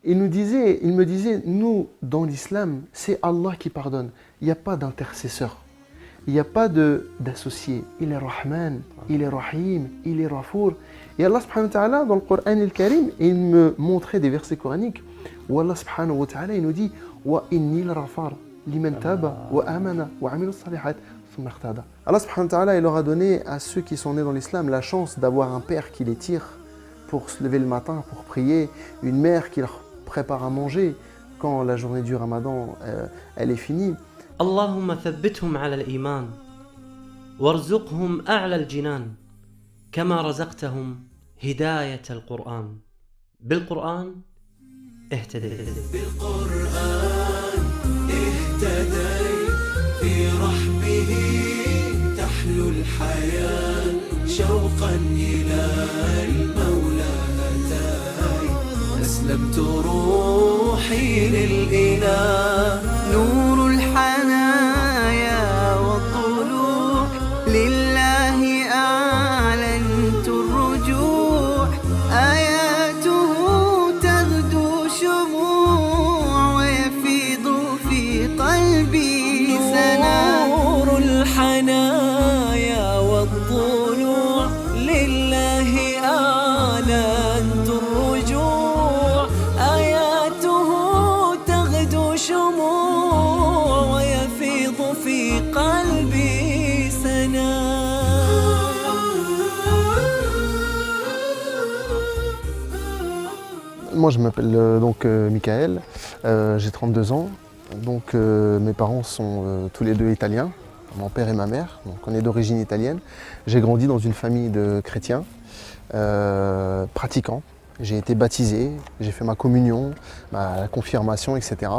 Il me disait, nous, dans l'islam, c'est Allah qui pardonne. Il n'y a pas d'intercesseur. Il n'y a pas d'associé. Il est Rahman, il est Rahim, il est Rafour. Et Allah subhanahu wa ta'ala, dans le Coran al-Karim, il me montrait des versets coraniques où Allah subhanahu wa ta'ala, il nous dit Wa inni al-rafar liman taba wa amana wa amilu salihat thumma ihtada. Allah subhanahu wa ta'ala, il leur a donné à ceux qui sont nés dans l'islam la chance d'avoir un père qui les tire pour se lever le matin, pour prier, une mère qui leur prépare à manger quand la journée du Ramadan elle est finie. اللهم ثبتهم على الإيمان وارزقهم أعلى الجنان كما رزقتهم هداية القرآن بالقرآن اهتديت بالقرآن اهتديت في رحبه تحلو الحياة شوقا إلى المولى أتاي أسلمت روحي للإله نور الحنايا والضلوع لله أعلنت الرجوع آياته تغدو شموع ويفيض في قلبي سنا نور الحنايا والضلوع لله أعلنت الرجوع آياته تغدو شموع ويفيض في قلبي سنا. Moi, je m'appelle Michael, j'ai 32 ans. Donc, mes parents sont tous les deux italiens, mon père et ma mère. Donc, on est d'origine italienne. J'ai grandi dans une famille de chrétiens, pratiquants. J'ai été baptisé, j'ai fait ma communion, ma confirmation, etc.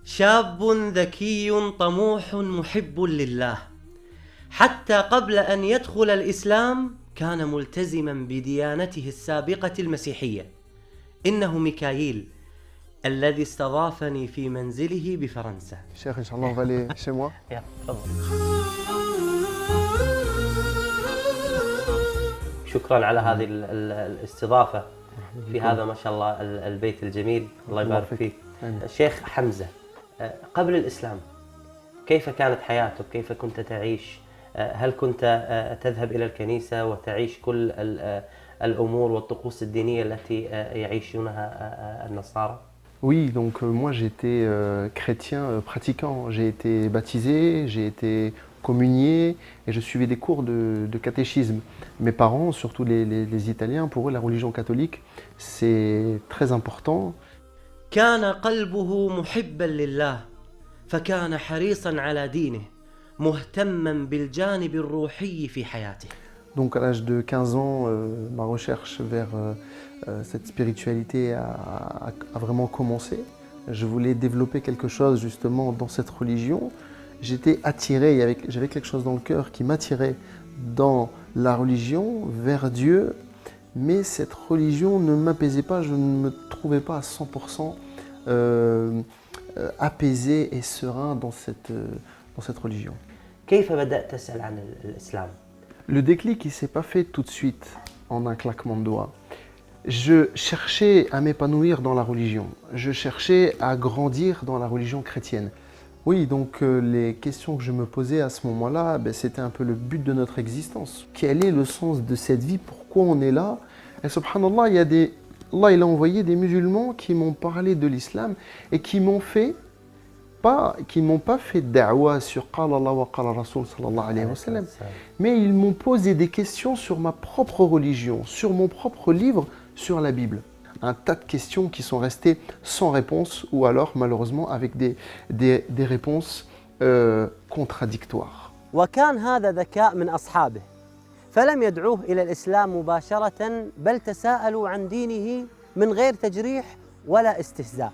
شاب ذكي طموح محب لله حتى قبل أن يدخل الإسلام كان ملتزما بديانته السابقة المسيحية إنه ميكائيل الذي استضافني في منزله بفرنسا. Cheikh, Inch'Allah, on va aller chez moi. يلا تفضل. شكرا على هذه الاستضافة في هذا ما شاء الله البيت الجميل الله يبارك فيك. الشيخ حمزة قبل الإسلام كيف كانت حياتك؟ كيف كنت تعيش؟ هل كنت تذهب إلى الكنيسة وتعيش كل الأمور والطقوس الدينية التي يعيشونها النصارى؟ Oui, donc moi j'étais chrétien pratiquant. J'ai été baptisé, j'ai été communié et je suivais des cours de catéchisme. Mes parents, surtout les Italiens, pour eux la religion catholique c'est très important. كان قلبه محبا لله فكان حريصا على دينه مهتما بالجانب الروحي في حياته. Donc à l'âge de 15 ans, ma recherche vers cette spiritualité a vraiment commencé. Je voulais développer quelque chose justement dans cette religion. J'étais attiré, j'avais quelque chose dans le cœur qui m'attirait dans la religion, vers Dieu. Mais cette religion ne m'apaisait pas, je ne me trouvais pas à 100% apaisé et serein dans cette religion. كيف بدأت تسأل عن الإسلام؟ Le déclic, il ne s'est pas fait tout de suite, en un claquement de doigts. Je cherchais à m'épanouir dans la religion. Je cherchais à grandir dans la religion chrétienne. Oui, donc les questions que je me posais à ce moment-là, c'était un peu le but de notre existence. Quel est le sens de cette vie? Pourquoi on est là? Et subhanallah, Allah il a envoyé des musulmans qui m'ont parlé de l'islam et qui m'ont pas fait da'wa sur Qala Allah wa Qala Rasul sallallahu alayhi wa sallam, mais ils m'ont posé des questions sur ma propre religion, sur mon propre livre, sur la Bible. Un tas de questions qui sont restées sans réponse ou alors malheureusement avec des réponses contradictoires. وكان هذا ذكاء من أصحابه فلم يدعوه إلى الإسلام مباشرة بل تساءلوا عن دينه من غير تجريح ولا استهزاء.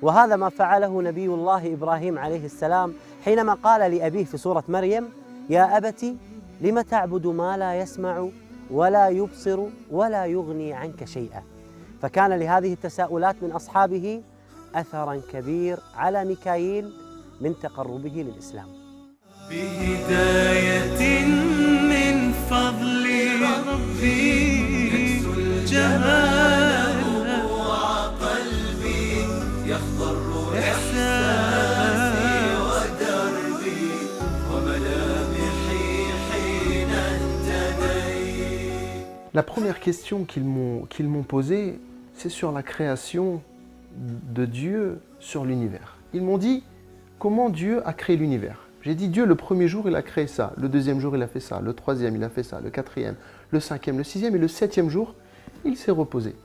وهذا ما فعله نبي الله إبراهيم عليه السلام حينما قال لأبيه في سورة مريم يا أبت لم تعبد ما لا يسمع ولا يبصر ولا يغني عنك شيئا. فكان لهذه التساؤلات من أصحابه أثرا كبير على ميكائيل من تقربه للإسلام. بهداية من فضل ربي الجمال قلبي La première question qu'ils m'ont posée, c'est sur la création de Dieu sur l'univers. Ils m'ont dit, comment Dieu a créé l'univers? J'ai dit, Dieu, le premier jour, il a créé ça. Le deuxième jour, il a fait ça. Le troisième, il a fait ça. Le quatrième, le cinquième, le sixième. Et le septième jour, il s'est reposé.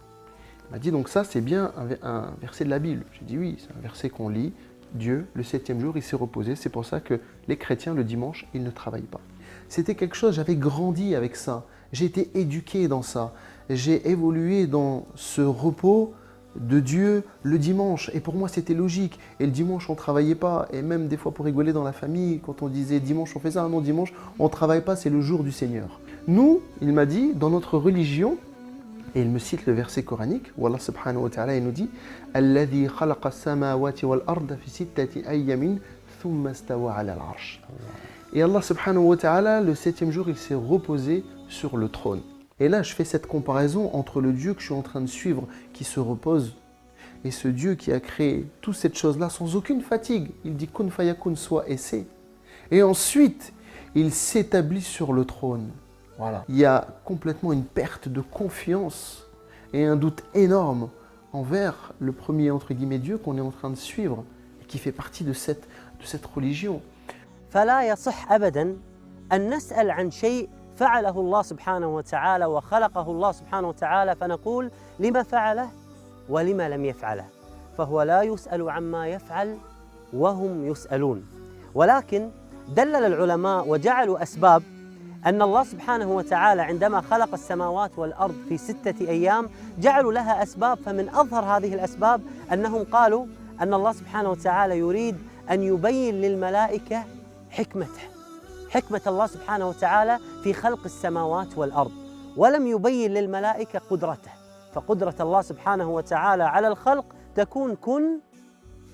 Il m'a dit, donc ça, c'est bien un verset de la Bible. J'ai dit, oui, c'est un verset qu'on lit. Dieu, le septième jour, il s'est reposé. C'est pour ça que les chrétiens, le dimanche, ils ne travaillent pas. C'était quelque chose, j'avais grandi avec ça. J'ai été éduqué dans ça. J'ai évolué dans ce repos de Dieu le dimanche. Et pour moi, c'était logique. Et le dimanche, on ne travaillait pas. Et même des fois, pour rigoler dans la famille, quand on disait dimanche, on fait ça. Non, dimanche, on ne travaille pas, c'est le jour du Seigneur. Nous, il m'a dit, dans notre religion, et il me cite le verset coranique, où Allah subhanahu wa ta'ala, il nous dit « Alladhi khalaqa as-samawati wal arda fi sittati ayyamin thumma stawa ala al-arsh » Et Allah subhanahu wa ta'ala, le septième jour, il s'est reposé sur le trône. Et là, je fais cette comparaison entre le Dieu que je suis en train de suivre, qui se repose, et ce Dieu qui a créé toute cette chose-là sans aucune fatigue. Il dit « Kun fayakun » soit et c'est. Et ensuite, il s'établit sur le trône. Voilà. Il y a complètement une perte de confiance et un doute énorme envers le premier, entre guillemets, Dieu qu'on est en train de suivre, et qui fait partie de cette religion. فلا يصح أبداً أن نسأل عن شيء فعله الله سبحانه وتعالى وخلقه الله سبحانه وتعالى فنقول لما فعله ولما لم يفعله، فهو لا يسأل عما يفعل وهم يسألون. ولكن دلل العلماء وجعلوا أسباب أن الله سبحانه وتعالى عندما خلق السماوات والأرض في 6 أيام جعلوا لها أسباب، فمن أظهر هذه الأسباب أنهم قالوا أن الله سبحانه وتعالى يريد أن يبين للملائكة حكمة الله سبحانه وتعالى في خلق السماوات والأرض، ولم يبين للملائكة قدرته، فقدرة الله سبحانه وتعالى على الخلق تكون كن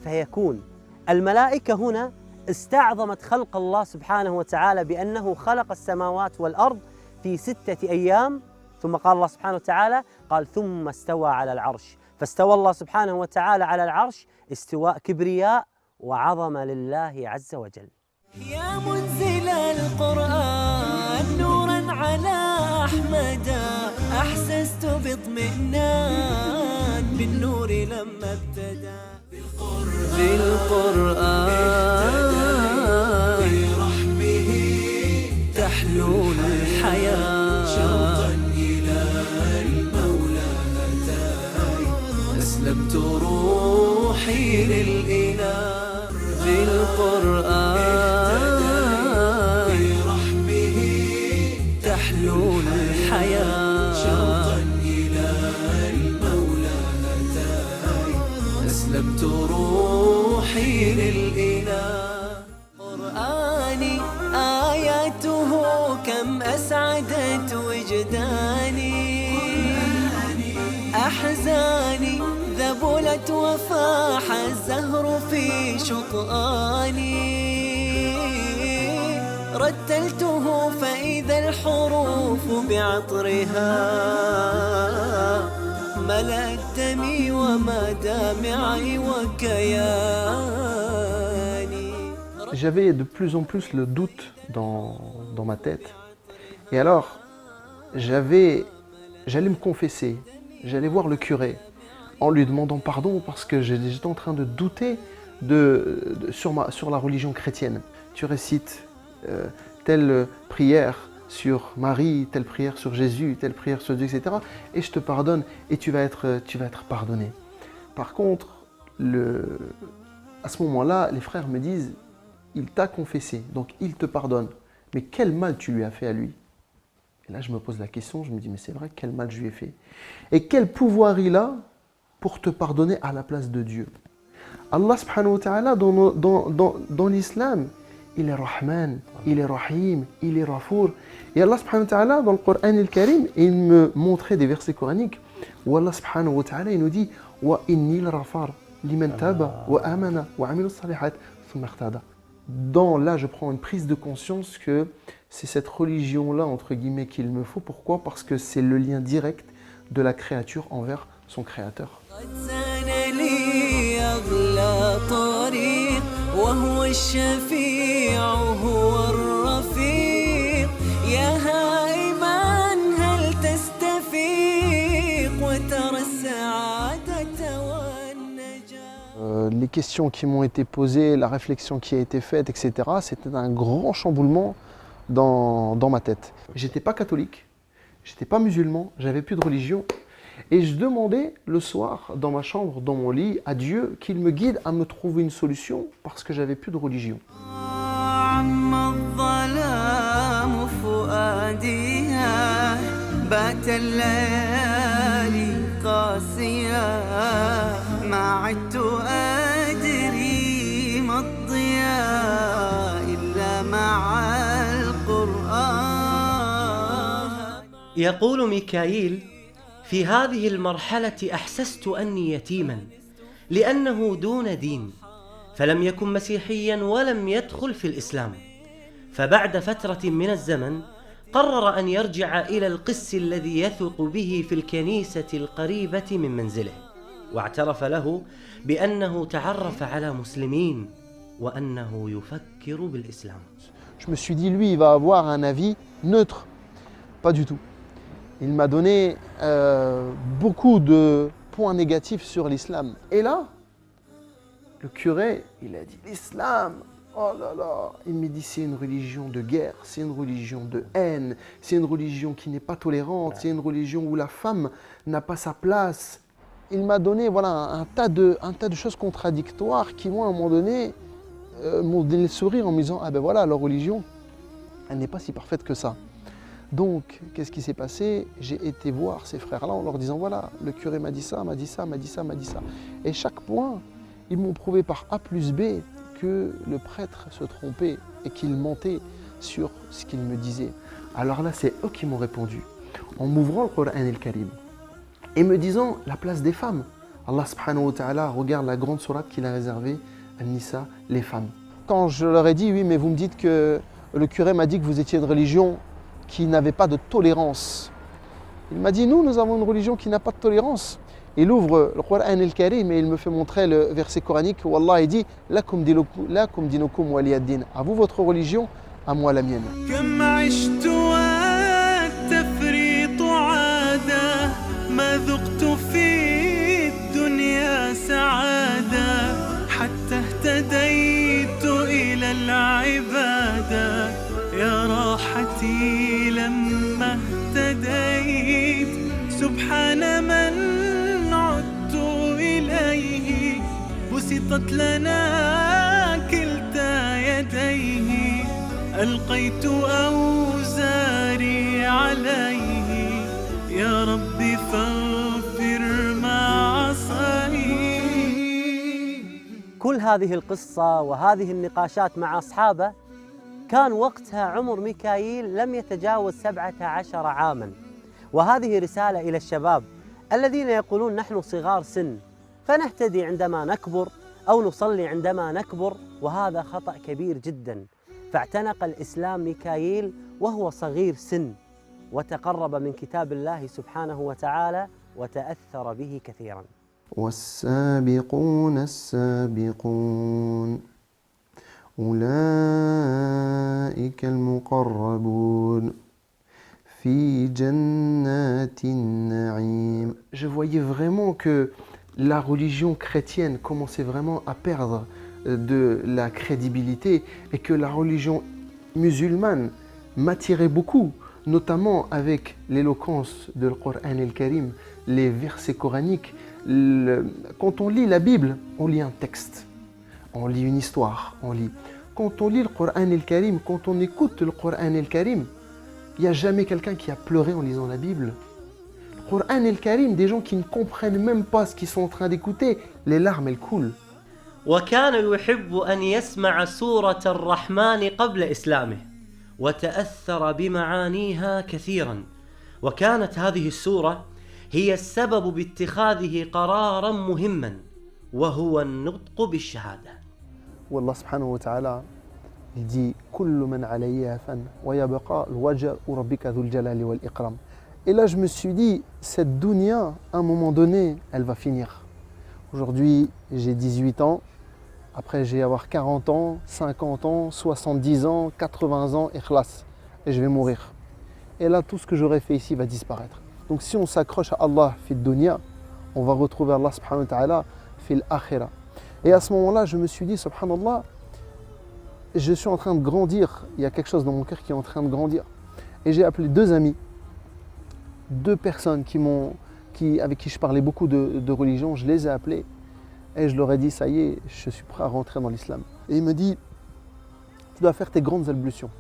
فيكون. الملائكة هنا استعظمت خلق الله سبحانه وتعالى بأنه خلق السماوات والأرض في 6 أيام، ثم قال الله سبحانه وتعالى قال ثم استوى على العرش، فاستوى الله سبحانه وتعالى على العرش استواء كبرياء وعظمة لله عز وجل. يا منزل القرآن نورا على أحمد أحسست باطمئنان بالنور لما ابتدى بالقرآن برحمه تحلو الحياة شوقا إلى المولى أتاي أسلمت روحي للإله بالقرآن برحمه تحلو الحياة شوقا إلى المولى أتاي أسلمت روحي للإله. قرآني آياته كم أسعدت وجداني، أحزاني ذبلت وفاح الزهر في شطآني، رتلته فإذا الحروف بعطرها ملأت دمي ومدامعي وكياني. J'avais de plus en plus le doute dans ma tête. Et alors, j'allais me confesser, j'allais voir le curé en lui demandant pardon parce que j'étais en train de douter sur la religion chrétienne. Tu récites telle prière sur Marie, telle prière sur Jésus, telle prière sur Dieu, etc. Et je te pardonne et tu vas être pardonné. Par contre, à ce moment-là, les frères me disent, il t'a confessé, donc il te pardonne. Mais quel mal tu lui as fait à lui? Et là, je me pose la question, je me dis, mais c'est vrai, quel mal je lui ai fait? Et quel pouvoir il a pour te pardonner à la place de Dieu? Allah subhanahu wa ta'ala, dans l'islam, il est Rahman, il est Rahim, il est Rafour. Et Allah subhanahu wa ta'ala, dans le Coran al-Karim, il me montrait des versets coraniques où Allah subhanahu wa ta'ala, il nous dit wa inni al-Rafar liman taba wa amana wa amila as-salihat thumma ihtada. Là, je prends une prise de conscience que c'est cette religion-là, entre guillemets, qu'il me faut. Pourquoi? Parce que c'est le lien direct de la créature envers son créateur. وهو الشفيع هو الرفيق يا هائما هل تستطيع السعادة والنجاة. Les questions qui m'ont été posées, la réflexion qui a été faite, etc., c'était un grand chamboulement dans ma tête. J'étais pas catholique, j'étais pas musulman, j'avais plus de religion. Et je demandais le soir, dans ma chambre, dans mon lit, à Dieu qu'il me guide à me trouver une solution parce que j'avais plus de religion. عم الظلام فؤاديها بات الليالي قاسية ما عدت أدري ما الضياء إلا مع القرآن. يقول ميكائيل: في هذه المرحلة أحسست أني يتيما لأنه دون دين، فلم يكن مسيحيا ولم يدخل في الإسلام، فبعد فترة من الزمن قرر أن يرجع إلى القس الذي يثق به في الكنيسة القريبة من منزله، واعترف له بأنه تعرف على مسلمين وأنه يفكر بالإسلام. Je me suis dit, lui, il va avoir un avis neutre. Pas du tout. Il m'a donné beaucoup de points négatifs sur l'islam. Et là, le curé, il a dit l'islam, oh là là, il me dit c'est une religion de guerre, c'est une religion de haine, c'est une religion qui n'est pas tolérante, c'est une religion où la femme n'a pas sa place. Il m'a donné voilà, un tas de choses contradictoires qui, moi, à un moment donné, m'ont donné le sourire en me disant, ah ben voilà, leur religion, elle n'est pas si parfaite que ça. Donc, qu'est-ce qui s'est passé? J'ai été voir ces frères-là en leur disant, voilà, le curé m'a dit ça, m'a dit ça, m'a dit ça, m'a dit ça. Et chaque point, ils m'ont prouvé par A plus B que le prêtre se trompait et qu'il mentait sur ce qu'il me disait. Alors là, c'est eux qui m'ont répondu, en m'ouvrant le Coran el-Karim et me disant la place des femmes. Allah subhanahu wa ta'ala regarde la grande sourate qu'il a réservée à Nisa, les femmes. Quand je leur ai dit, oui, mais vous me dites que le curé m'a dit que vous étiez une religion qui n'avait pas de tolérance. Il m'a dit, nous avons une religion qui n'a pas de tolérance. Il ouvre le Coran el-Karim et il me fait montrer le verset coranique où Allah il dit « Lakum dinukum waliyaddin » à vous votre religion, à moi la mienne. كم عشت والتفريط عادة ما ذقت في الدنيا سعادة حتى اهتديت إلى العبادة يا راحتي لما اهتديت سبحان من عدت إليه بسطت لنا كلتا يديه ألقيت أوزاري عليه يا ربي فاغفر ما عصاني. كل هذه القصة وهذه النقاشات مع أصحابه كان وقتها عمر ميكائيل لم يتجاوز 17 عاماً، وهذه رسالة إلى الشباب الذين يقولون نحن صغار سن فنهتدي عندما نكبر أو نصلي عندما نكبر، وهذا خطأ كبير جداً. فاعتنق الإسلام ميكائيل وهو صغير سن وتقرب من كتاب الله سبحانه وتعالى وتأثر به كثيراً. والسابقون السابقون أولئك المقربون في جنات النعيم. Je voyais vraiment que la religion chrétienne commençait vraiment à perdre de la crédibilité et que la religion musulmane m'attirait beaucoup, notamment avec l'éloquence de le Coran el-Karim, les versets coraniques. Quand on lit la Bible, on lit un texte, on lit une histoire, on lit. Quand on lit le Coran el-Karim, quand on écoute le Coran el-Karim, il n'y a jamais quelqu'un qui a pleuré en lisant la Bible. Le Coran el-Karim, des gens qui ne comprennent même pas ce qu'ils sont en train d'écouter, les larmes elles coulent. وكان يحب أن يسمع سورة الرحمن قبل إسلامه وتأثر بمعانيها كثيراً، وكانت هذه السورة هي السبب باتخاذه قراراً مهماً وهو النطق بالشهادة. والله سبحانه وتعالى il dit كل من عليها فان ويبقى الوجه ربك ذو الجلال والإكرام. Et là je me suis dit, cette dunya, à un moment donné, elle va finir. Aujourd'hui, j'ai 18 ans. Après, je vais avoir 40 ans, 50 ans, 70 ans, 80 ans, ikhlas. Et je vais mourir. Et là, tout ce que j'aurais fait ici va disparaître. Donc si on s'accroche à Allah, fit dunya, on va retrouver Allah subhanahu wa ta'ala fil akhira. Et à ce moment-là, je me suis dit, subhanallah, je suis en train de grandir, il y a quelque chose dans mon cœur qui est en train de grandir. Et j'ai appelé deux amis, deux personnes avec qui je parlais beaucoup de religion, je les ai appelés et je leur ai dit, ça y est, je suis prêt à rentrer dans l'islam. Et il me dit, tu dois faire tes grandes ablutions.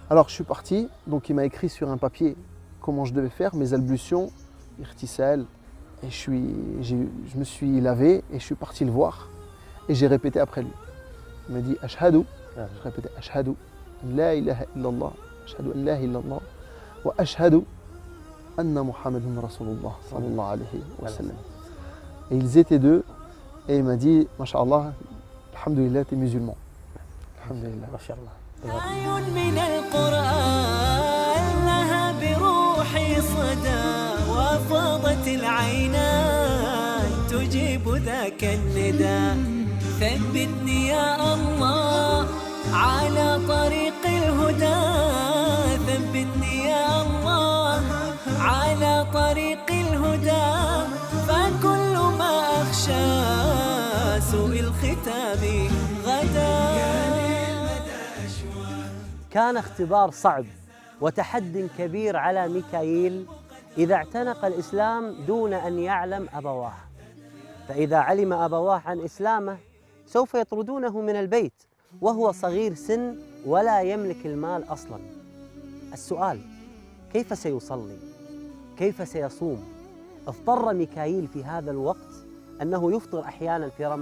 Alors je suis parti, donc il m'a écrit sur un papier comment je devais faire mes ablutions, irtisal, et je me suis lavé et je suis parti le voir et j'ai répété après lui. Il m'a dit Ashhadu, je répétais Ashhadu an la ilaha illallah, Ashhadu an la ilaha illallah, wa Ashhadu anna Muhammadun Rasulullah sallallahu alayhi wa sallam. Et ils étaient deux et il m'a dit Masha'Allah, alhamdulillah, t'es musulman. Alhamdulillah. Masha'Allah. آي من القرآن لها بروحي صدى وفاضت العينان تجيب ذاك النداء ثبتني يا الله على طريق الهدى ثبتني يا الله على طريق الهدى فكل ما أخشى سوء الختام غدا. كان اختبار صعب وتحد كبير على ميكائيل إذا اعتنق الإسلام دون أن يعلم أبواه، فإذا علم أبواه عن إسلامه سوف يطردونه من البيت وهو صغير سن ولا يملك المال أصلاً. السؤال: كيف سيصلي؟ كيف سيصوم؟ اضطر ميكائيل في هذا الوقت أنه يفطر أحياناً في رمضان